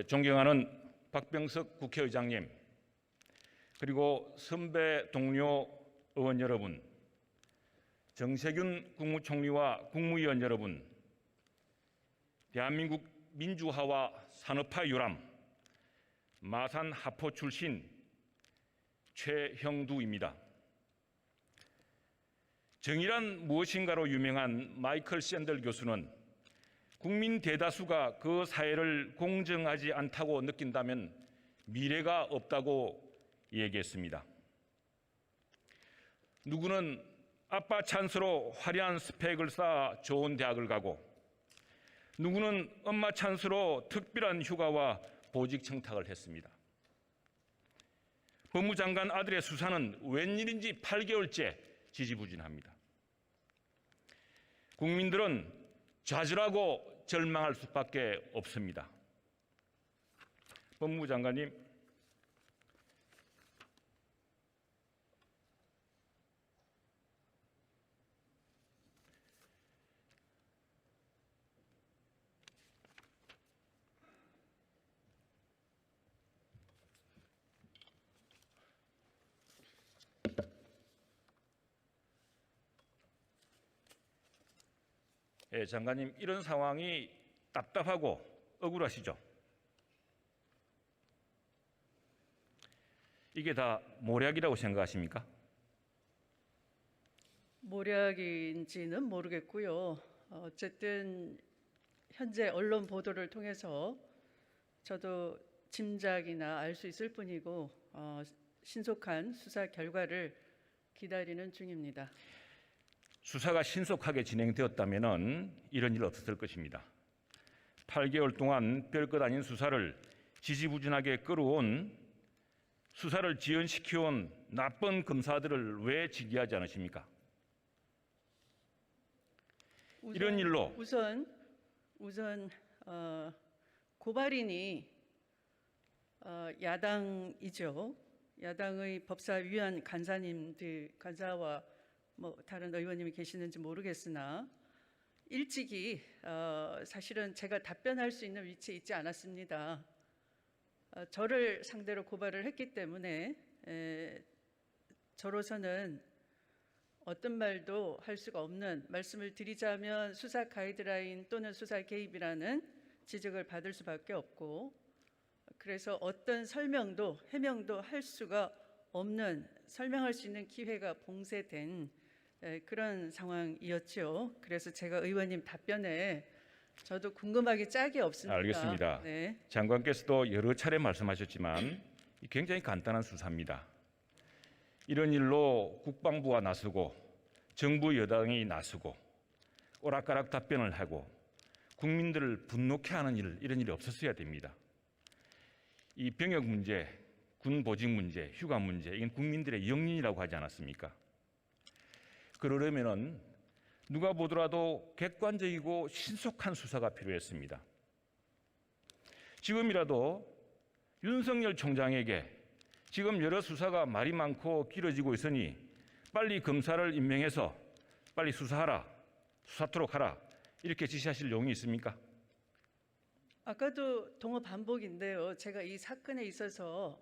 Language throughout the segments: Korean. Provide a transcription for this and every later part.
존경하는 박병석 국회의장님, 그리고 선배 동료 의원 여러분, 정세균 국무총리와 국무위원 여러분, 대한민국 민주화와 산업화 유람, 마산 하포 출신 최형두입니다. 정의란 무엇인가로 유명한 마이클 샌델 교수는 국민 대다수가 그 사회를 공정하지 않다고 느낀다면 미래가 없다고 얘기했습니다. 누구는 아빠 찬스로 화려한 스펙을 쌓아 좋은 대학을 가고, 누구는 엄마 찬스로 특별한 휴가와 보직 청탁을 했습니다. 법무장관 아들의 수사는 웬일인지 8개월째 지지부진합니다. 국민들은 좌절하고 절망할 수밖에 없습니다. 법무장관님, 장관님, 이런 상황이 답답하고 억울하시죠? 이게 다 모략이라고 생각하십니까? 모략인지는 모르겠고요. 어쨌든 현재 언론 보도를 통해서 저도 짐작이나 알 수 있을 뿐이고 신속한 수사 결과를 기다리는 중입니다. 수사가 신속하게 진행되었다면 이런 일 없었을 것입니다. 8개월 동안 별것 아닌 수사를 지지부진하게 끌어온, 수사를 지연시켜온 나쁜 검사들을 왜 징계하지 않으십니까? 이런 일로 우선 고발인이 야당이죠. 야당의 법사위원 간사와 다른 의원님이 계시는지 모르겠으나 일찍이 사실은 제가 답변할 수 있는 위치에 있지 않았습니다. 저를 상대로 고발을 했기 때문에 저로서는 어떤 말도 할 수가 없는, 말씀을 드리자면 수사 가이드라인 또는 수사 개입이라는 지적을 받을 수밖에 없고, 그래서 어떤 설명도 해명도 할 수가 없는, 설명할 수 있는 기회가 봉쇄된 그런 상황이었죠. 그래서 제가 의원님 답변에 저도 궁금하기 짝이 없습니다. 알겠습니다. 네. 장관께서도 여러 차례 말씀하셨지만 굉장히 간단한 수사입니다. 이런 일로 국방부가 나서고 정부 여당이 나서고 오락가락 답변을 하고 국민들을 분노케 하는 일, 이런 일이 없었어야 됩니다. 이 병역 문제, 군 보직 문제, 휴가 문제, 이건 국민들의 영린이라고 하지 않았습니까? 그러려면은 누가 보더라도 객관적이고 신속한 수사가 필요했습니다. 지금이라도 윤석열 총장에게 지금 여러 수사가 말이 많고 길어지고 있으니 빨리 검사를 임명해서 빨리 수사하라, 수사토록 하라, 이렇게 지시하실 용이 있습니까? 아까도 동호 반복인데요. 제가 이 사건에 있어서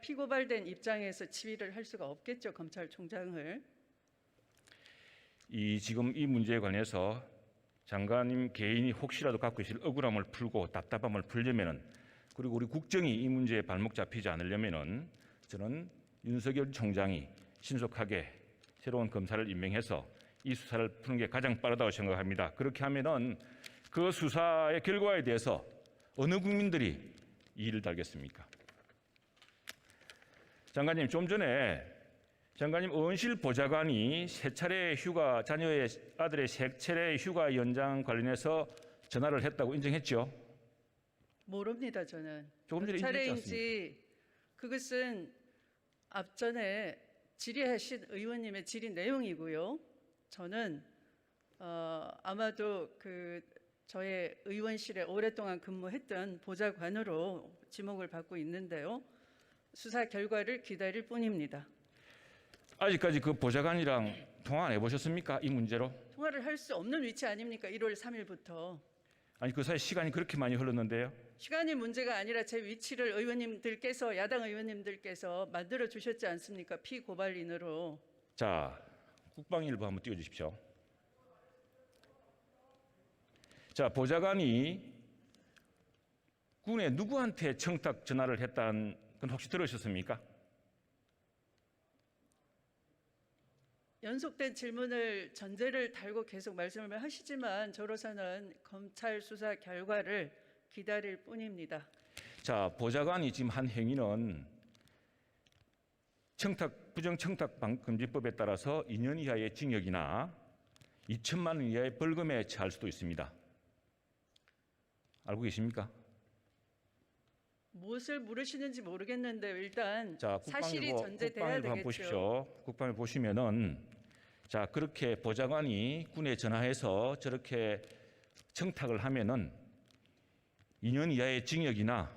피고발된 입장에서 지휘를 할 수가 없겠죠, 검찰총장을. 지금 이 문제에 관해서 장관님 개인이 혹시라도 갖고 계실 억울함을 풀고 답답함을 풀려면은, 그리고 우리 국정이 이 문제에 발목 잡히지 않으려면은 저는 윤석열 총장이 신속하게 새로운 검사를 임명해서 이 수사를 푸는 게 가장 빠르다고 생각합니다. 그렇게 하면은 그 수사의 결과에 대해서 어느 국민들이 이의를 달겠습니까? 장관님, 좀 전에 장관님 의원실 보좌관이 자녀의 아들의 세 차례 휴가 연장 관련해서 전화를 했다고 인정했죠? 모릅니다, 저는. 조금 전에 몇 인정했지 않습니까? 차례인지 그것은 앞전에 질의하신 의원님의 질의 내용이고요. 저는 아마도 저의 의원실에 오랫동안 근무했던 보좌관으로 지목을 받고 있는데요. 수사 결과를 기다릴 뿐입니다. 아직까지 그 보좌관이랑 통화 안 해보셨습니까? 이 문제로? 통화를 할 수 없는 위치 아닙니까? 1월 3일부터. 아니 그 사이 시간이 그렇게 많이 흘렀는데요. 시간이 문제가 아니라 제 위치를 의원님들께서 야당 의원님들께서 만들어 주셨지 않습니까? 피고발인으로. 자, 국방일보 한번 띄워주십시오. 자, 보좌관이 군에 누구한테 청탁 전화를 했다는 건 혹시 들으셨습니까? 연속된 질문을 전제를 달고 계속 말씀을 하시지만 저로서는 검찰 수사 결과를 기다릴 뿐입니다. 자, 보좌관이 지금 한 행위는 부정청탁금지법에 따라서 2년 이하의 징역이나 2천만 원 이하의 벌금에 처할 수도 있습니다. 알고 계십니까? 무엇을 물으시는지 모르겠는데 일단 자, 사실이 국방일보 전제돼야 한번 되겠죠. 보십시오. 국방을 보시면은 자, 그렇게 보좌관이 군에 전화해서 저렇게 청탁을 하면은 2년 이하의 징역이나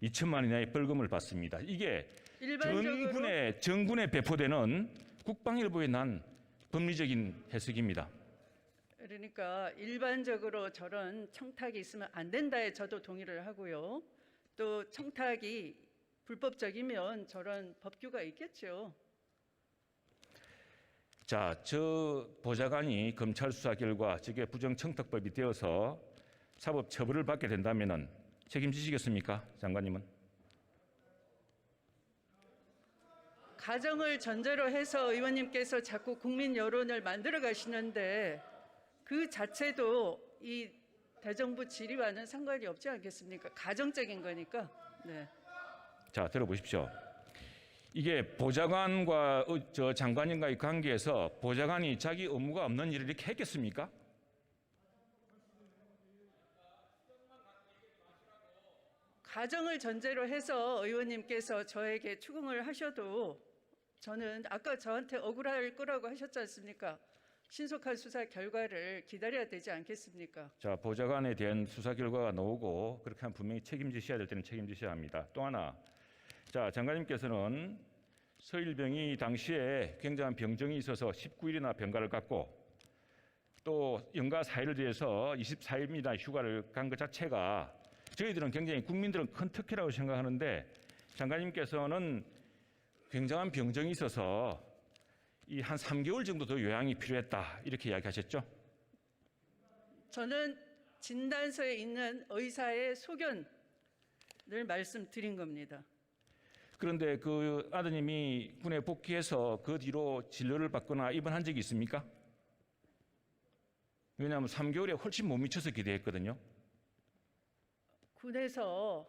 2천만 원 이하의 벌금을 받습니다. 이게 일반적으로 전군에 배포되는 국방일보에 난 법리적인 해석입니다. 그러니까 일반적으로 저런 청탁이 있으면 안 된다에 저도 동의를 하고요. 또 청탁이 불법적이면 저런 법규가 있겠죠. 자, 저 보좌관이 검찰 수사 결과 저게 부정청탁법이 되어서 사법 처벌을 받게 된다면은 책임지시겠습니까, 장관님은? 가정을 전제로 해서 의원님께서 자꾸 국민 여론을 만들어 가시는데 그 자체도 이 대정부 질의와는 상관이 없지 않겠습니까? 가정적인 거니까. 네. 자, 들어보십시오. 이게 보좌관과 저 장관님과의 관계에서 보좌관이 자기 의무가 없는 일을 이렇게 했겠습니까? 가정을 전제로 해서 의원님께서 저에게 추궁을 하셔도 저는 아까 저한테 억울할 거라고 하셨지 않습니까? 신속한 수사 결과를 기다려야 되지 않겠습니까? 자, 보좌관에 대한 수사 결과가 나오고 그렇게 하면 분명히 책임지셔야 될 때는 책임지셔야 합니다. 또 하나, 자, 장관님께서는 서일병이 당시에 굉장한 병정이 있어서 19일이나 병가를 갖고 또 연가 4일을 위해서 24일이나 휴가를 간 것 자체가 저희들은 굉장히 국민들은 큰 특혜라고 생각하는데 장관님께서는 굉장한 병정이 있어서 이 한 3개월 정도 더 요양이 필요했다 이렇게 이야기하셨죠? 저는 진단서에 있는 의사의 소견을 말씀드린 겁니다. 그런데 그 아드님이 군에 복귀해서 그 뒤로 진료를 받거나 입원한 적이 있습니까? 왜냐하면 3개월에 훨씬 못 미쳐서 기대했거든요. 군에서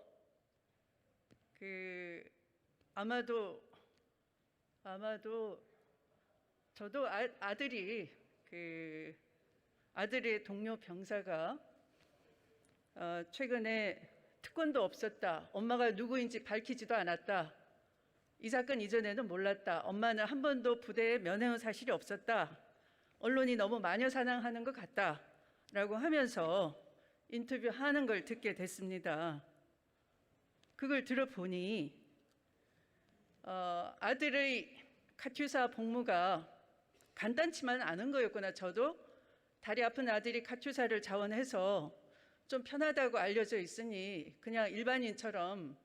아마도 저도 아들이 아들의 동료 병사가 최근에 특권도 없었다. 엄마가 누구인지 밝히지도 않았다. 이 사건 이전에는 몰랐다. 엄마는 한 번도 부대에 면회온 사실이 없었다. 언론이 너무 마녀사냥하는 것 같다. 라고 하면서 인터뷰하는 걸 듣게 됐습니다. 그걸 들어보니 아들의 카투사 복무가 간단치만 않은 거였구나. 저도 다리 아픈 아들이 카투사를 자원해서 좀 편하다고 알려져 있으니 그냥 일반인처럼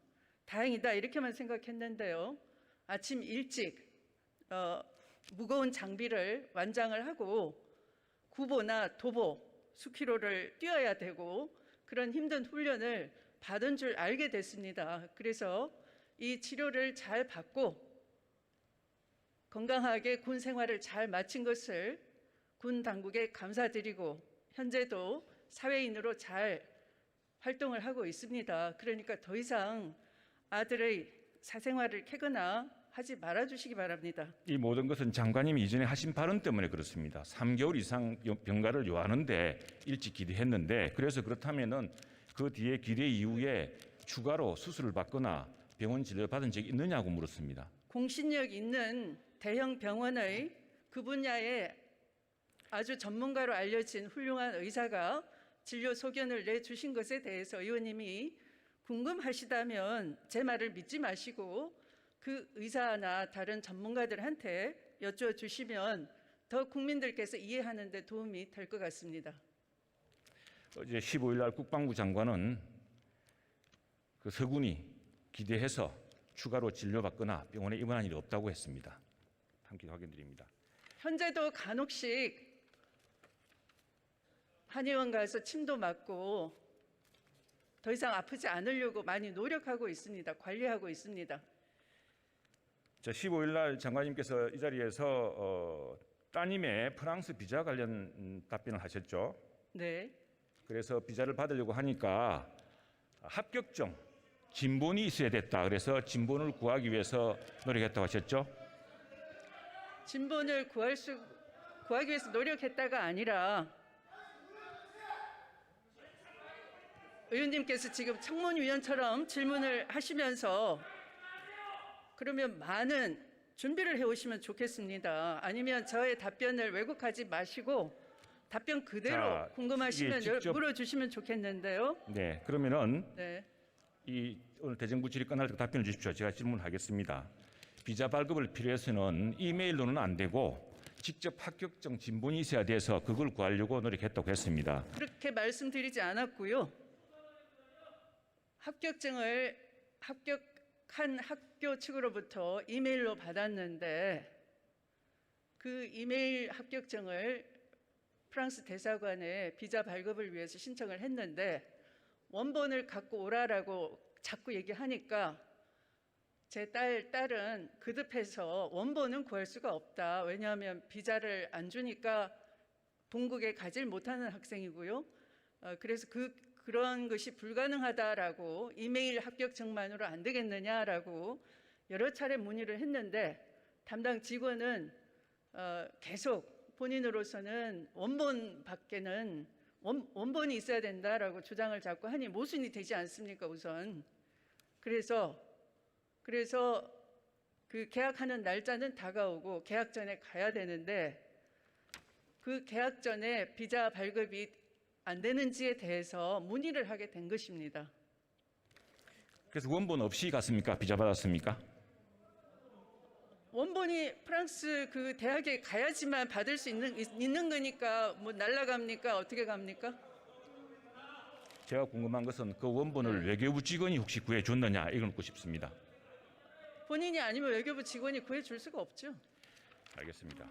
다행이다 이렇게만 생각했는데요. 아침 일찍 무거운 장비를 완장을 하고 구보나 도보 수키로를 뛰어야 되고 그런 힘든 훈련을 받은 줄 알게 됐습니다. 그래서 이 치료를 잘 받고 건강하게 군 생활을 잘 마친 것을 군 당국에 감사드리고 현재도 사회인으로 잘 활동을 하고 있습니다. 그러니까 더 이상 아들의 사생활을 캐거나 하지 말아주시기 바랍니다. 이 모든 것은 장관님이 이전에 하신 발언 때문에 그렇습니다. 3개월 이상 병가를 요하는데 일찍 기대했는데 그래서 그렇다면은 그 뒤에 기대 이후에 추가로 수술을 받거나 병원 진료를 받은 적이 있느냐고 물었습니다. 공신력 있는 대형 병원의 그 분야에 아주 전문가로 알려진 훌륭한 의사가 진료 소견을 내주신 것에 대해서 의원님이 궁금하시다면 제 말을 믿지 마시고 그 의사나 다른 전문가들한테 여쭤주시면 더 국민들께서 이해하는 데 도움이 될 것 같습니다. 어제 15일 날 국방부 장관은 그 서군이 기대해서 추가로 진료받거나 병원에 입원한 일이 없다고 했습니다. 함께 확인드립니다. 현재도 간혹씩 한의원 가서 침도 맞고 더 이상 아프지 않으려고 많이 노력하고 있습니다. 관리하고 있습니다. 자, 15일 날 장관님께서 이 자리에서 따님의 프랑스 비자 관련 답변을 하셨죠. 네. 그래서 비자를 받으려고 하니까 합격증, 진본이 있어야 됐다. 그래서 진본을 구하기 위해서 노력했다고 하셨죠. 진본을 구하기 위해서 노력했다가 아니라 의원님께서 지금 청문위원처럼 질문을 하시면서 그러면 많은 준비를 해오시면 좋겠습니다. 아니면 저의 답변을 왜곡하지 마시고 답변 그대로 자, 궁금하시면 이게 직접- 물어주시면 좋겠는데요. 네, 그러면은 네. 이 오늘 대정부 질의 끝날 때 답변을 주십시오. 제가 질문하겠습니다. 비자 발급을 필요해서는 이메일로는 안 되고 직접 합격증 진본이 있어야 돼서 그걸 구하려고 노력했다고 했습니다. 그렇게 말씀드리지 않았고요. 합격증을 합격한 학교 측으로부터 이메일로 받았는데 그 이메일 합격증을 프랑스 대사관에 비자 발급을 위해서 신청을 했는데 원본을 갖고 오라라고 자꾸 얘기하니까 제 딸은 급해서 원본은 구할 수가 없다. 왜냐하면 비자를 안 주니까 본국에 가질 못하는 학생이고요. 그래서 그런 것이 불가능하다라고 이메일 합격증만으로 안 되겠느냐라고 여러 차례 문의를 했는데 담당 직원은 계속 본인으로서는 원본이 있어야 된다라고 주장을 자꾸 하니 모순이 되지 않습니까 우선. 그래서 그 계약하는 날짜는 다가오고 계약 전에 가야 되는데 그 계약 전에 비자 발급이 안 되는지에 대해서 문의를 하게 된 것입니다. 그래서 원본 없이 갔습니까? 비자 받았습니까? 원본이 프랑스 그 대학에 가야지만 받을 수 있는 거니까 뭐 날라갑니까? 어떻게 갑니까? 제가 궁금한 것은 그 원본을 외교부 직원이 혹시 구해줬느냐 이걸 묻고 싶습니다. 본인이 아니면 외교부 직원이 구해줄 수가 없죠. 알겠습니다.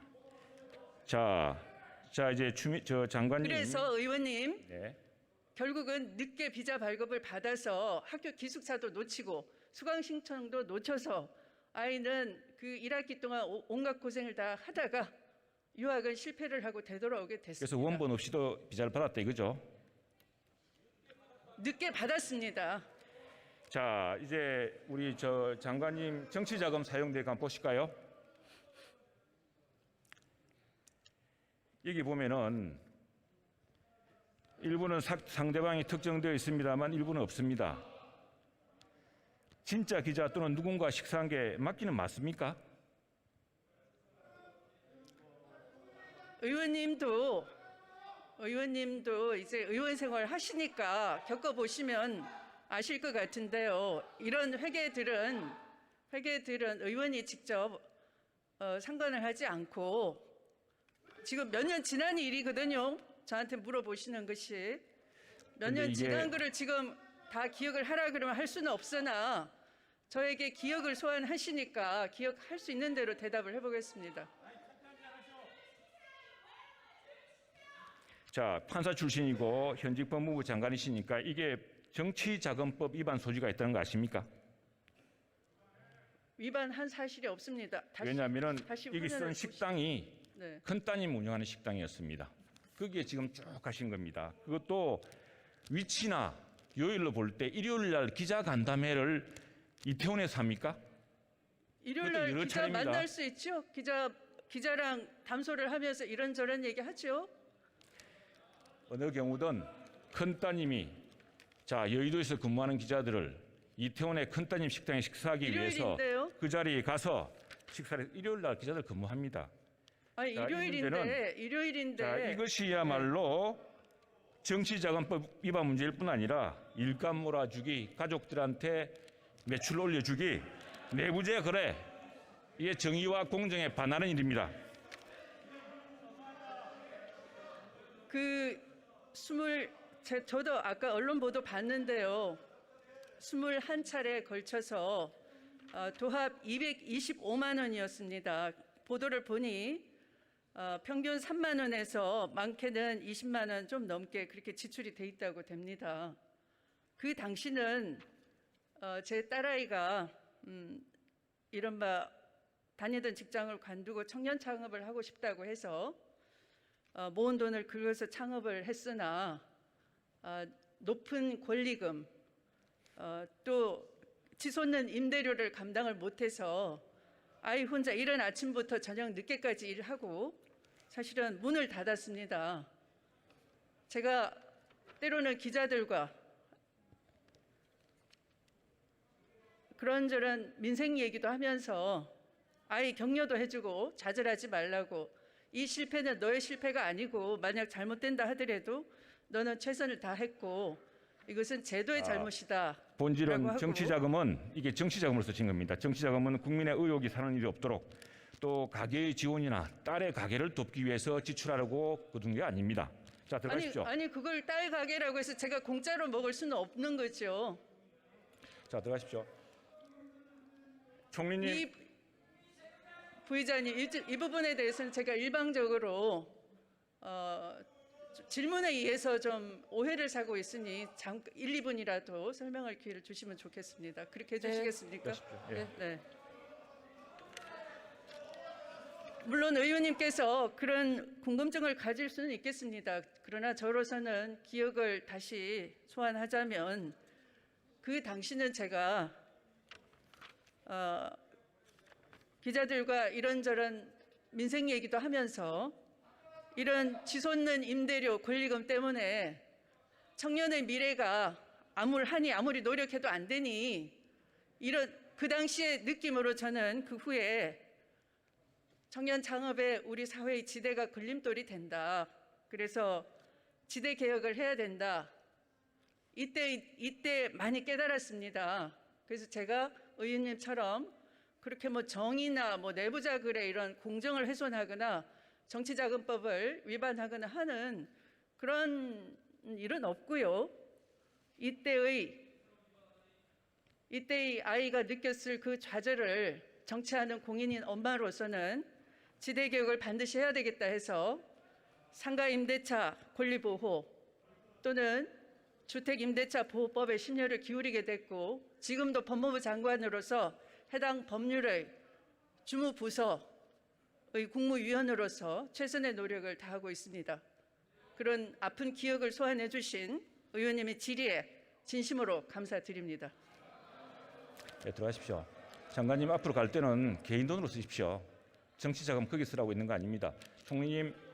자 이제 장관님. 그래서 의원님 네. 결국은 늦게 비자 발급을 받아서 학교 기숙사도 놓치고 수강 신청도 놓쳐서 아이는 그 1학기 동안 온갖 고생을 다 하다가 유학은 실패를 하고 되돌아오게 됐습니다. 그래서 원본 없이도 비자를 받았다 이거죠? 늦게 받았습니다. 자 이제 우리 장관님 정치자금 사용대에 한번 보실까요? 여기 보면은 일부는 상대방이 특정되어 있습니다만 일부는 없습니다. 진짜 기자 또는 누군가 식사한 게 맞기는 맞습니까? 의원님도 이제 의원 생활 하시니까 겪어보시면 아실 것 같은데요. 이런 회계들은 의원이 직접 상관을 하지 않고 지금 몇 년 지난 일이거든요. 저한테 물어보시는 것이 몇 년 지난 거를 지금 다 기억을 하라 그러면 할 수는 없으나 저에게 기억을 소환하시니까 기억할 수 있는 대로 대답을 해보겠습니다. 자 판사 출신이고 현직 법무부 장관이시니까 이게 정치자금법 위반 소지가 있다는 거 아십니까? 위반한 사실이 없습니다. 왜냐하면 다시 여기 쓴 화면을 식당이 네. 큰 따님 운영하는 식당이었습니다. 거기에 지금 쭉 가신 겁니다. 그것도 위치나 요일로 볼 때 일요일 날 기자 간담회를 이태원에서 합니까? 일요일 날 여러 기자 차례입니다. 만날 수 있죠. 기자랑 담소를 하면서 이런저런 얘기하죠. 어느 경우든 큰 따님이 여의도에서 근무하는 기자들을 이태원의 큰 따님 식당에 식사하기 위해서 일요일인데요. 그 자리에 가서 식사를 일요일 날 기자들 근무합니다. 아니 자, 이 일요일인데 자, 이것이야말로 정치자금법 위반 문제일 뿐 아니라 일감 몰아주기, 가족들한테 매출 올려주기, 내부재 거래, 이게 정의와 공정에 반하는 일입니다. 저도 아까 언론 보도 봤는데요. 21차례에 걸쳐서 도합 225만 원이었습니다. 보도를 보니 평균 3만 원에서 많게는 20만 원 좀 넘게 그렇게 지출이 돼 있다고 됩니다. 그 당시는 제 딸아이가 이른바 다니던 직장을 관두고 청년 창업을 하고 싶다고 해서 모은 돈을 긁어서 창업을 했으나 높은 권리금 또 치솟는 임대료를 감당을 못해서 아이 혼자 이른 아침부터 저녁 늦게까지 일하고 사실은 문을 닫았습니다. 제가 때로는 기자들과 그런저런 민생 얘기도 하면서 아이 격려도 해주고 좌절하지 말라고, 이 실패는 너의 실패가 아니고 만약 잘못된다 하더라도 너는 최선을 다했고 이것은 제도의 잘못이다. 본질은 정치자금은 이게 정치자금으로서 진 겁니다. 정치자금은 국민의 의혹이 사는 일이 없도록 또 가계의 지원이나 딸의 가계를 돕기 위해서 지출하려고 거둔 게 아닙니다. 자, 들어가십시오. 아니 그걸 딸 가게라고 해서 제가 공짜로 먹을 수는 없는 거죠. 자, 들어가십시오. 총리님. 부의장님, 이 부분에 대해서는 제가 일방적으로 질문에 의해서 좀 오해를 사고 있으니 1, 2분이라도 설명할 기회를 주시면 좋겠습니다. 그렇게 해주시겠습니까? 예. 네. 물론 의원님께서 그런 궁금증을 가질 수는 있겠습니다. 그러나 저로서는 기억을 다시 소환하자면 그 당시는 제가 기자들과 이런저런 민생 얘기도 하면서 이런 치솟는 임대료 권리금 때문에 청년의 미래가 아무리 노력해도 안 되니 이런 그 당시의 느낌으로 저는 그 후에 청년 창업에 우리 사회의 지대가 걸림돌이 된다. 그래서 지대 개혁을 해야 된다. 이때 많이 깨달았습니다. 그래서 제가 의원님처럼 그렇게 뭐 정의나 뭐 내부자 글에 이런 공정을 훼손하거나 정치자금법을 위반하거나 하는 그런 일은 없고요. 이때의 아이가 느꼈을 그 좌절을 정치하는 공인인 엄마로서는 지대개혁을 반드시 해야 되겠다 해서 상가임대차 권리보호 또는 주택임대차 보호법에 심려를 기울이게 됐고 지금도 법무부 장관으로서 해당 법률의 주무부서의 국무위원으로서 최선의 노력을 다하고 있습니다. 그런 아픈 기억을 소환해 주신 의원님의 질의에 진심으로 감사드립니다. 네, 들어가십시오. 장관님 앞으로 갈 때는 개인 돈으로 쓰십시오. 정치자금 거기 쓰라고 있는 거 아닙니다. 총리님.